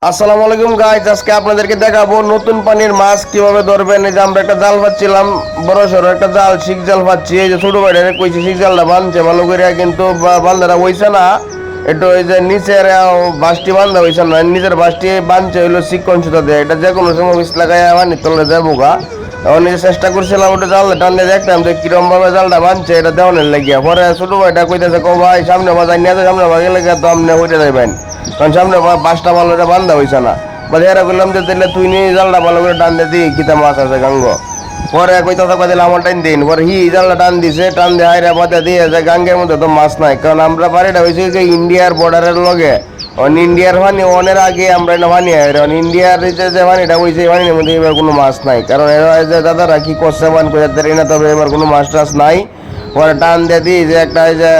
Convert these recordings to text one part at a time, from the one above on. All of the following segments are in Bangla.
আসসালামু আলাইকুম গাইস, আজকে আপনাদেরকে দেখাবো নতুন পানির মাছ কিভাবে ধরবেন। এই যে আমরা একটা জাল পাচ্ছিলাম, বড় সড়ো একটা জাল, শিক জাল পাচ্ছি। এই যে ছোট ভাইটারে কইছি শিক জালটা বানছে ভালো করে, কিন্তু বান্ধারা হইছে না। একটু ওই যে নিচের বাঁশটি বান্ধা হইছে না, নিচের বাঁশটি বানছে হইলো শিক্ষণ সুতা দিয়ে। এটা যে কোনো সময় বিষ লাগাই পানি তলে যাবো গা। তখন নিজে চেষ্টা করছিলাম ওটা জাল টানলে, দেখতাম যে কিরম ভাবে জালটা বানছে, এটা দেওয়ানের লাগিয়া। পরে ছোট ভাইটা কইতেছে, কো ভাই সামনে বাজার নিয়ে সামনে বাগে লেগে তো আপনি হইতে যাবেন, কারণ সামনে পাঁচটা ভালো এটা বান্ধা হয়েছে না। বলে এরা করলাম যে তাহলে তুই নিয়ে জালটা ভালো করে টান দিয়ে দিই, কিতা মাছ আছে গাঙ্গ। পরে কইতে থাকা দিলে আমার টাইম দিন, পরে জালটা টান দিছে, টান দিয়ে হাইরা বাদে দিয়ে যে গাঙ্গের মধ্যে তো মাছ নাই। কারণ আমরা বাড়িটা হয়েছে যে ইন্ডিয়ার বর্ডারের লগে, ইন্ডিয়ার পানি অনের আগে আমরা এটা পানি ইন্ডিয়ার যে পানিটা হয়েছে এই পানির মধ্যে এবার কোনো মাছ নাই। কারণ এরা যে দাদারা কি করছে মান করে না, তবে এবার কোনো মাছ টাছ নাই। পরে টান দিয়ে দিই যে একটা যে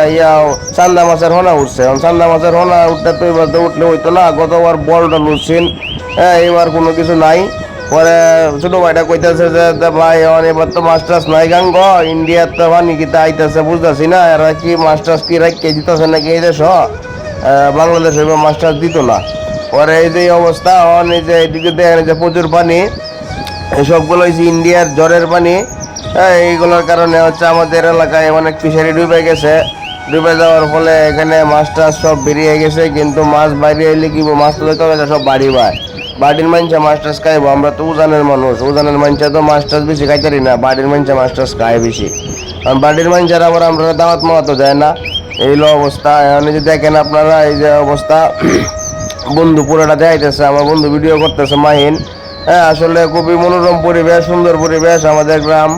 চান্দা মাছের হোনা উঠছে, চান্দা মাছের হোনা উঠতে তো এবার তো উঠলে হইতো না, গতবার বড়টা লুটছেন। হ্যাঁ, এবার কোনো কিছু নাই। পরে ছোট ভাইটা কইতেছে যে ভাই এবার তো মাছ টাছ নাই গাঙ্গ, ইন্ডিয়ার তো পানি কিতা আইতেছে বুঝতেছি না, এরা কি মাছ টাছ কি রাখিয়ে দিতেছে নাকি এই দেশ, বাংলাদেশে এবার মাছ টাছ দিত না। পরে এই যে অবস্থা, এই যে এদিকে দেখেন যে প্রচুর পানি, এসবগুলো হচ্ছে ইন্ডিয়ার জ্বরের পানি। হ্যাঁ, এইগুলোর কারণে হচ্ছে আমাদের এলাকায় অনেক ফিশারি ডুবে গেছে। ডুবে যাওয়ার ফলে এখানে মাছ টাছ সব বেরিয়ে গেছে, কিন্তু মাছ বাইরে এলে কি মাছ তো দেখতে হবে, সব বাড়ি বায় বাড়ির মানুষে মাছ টাছ খাইবো। আমরা তো উজানের মানুষ, উজানের মানুষে তো মাছ টাছ বেশি খাইতারি না, বাড়ির মানুষে মাছ টাছ খায় বেশি। কারণ বাড়ির মানুষের আবার আমরা দাওয়াত মাওয়াতো যায় না। এইলো অবস্থা। এখন যে দেখেন আপনারা এই যে অবস্থা, বন্ধু পুরোটা দেখাইতেছে, আমার বন্ধু ভিডিও করতেছে মাহিন। হ্যাঁ, আসলে খুবই মনোরম পরিবেশ, সুন্দর পরিবেশ আমাদের গ্রাম।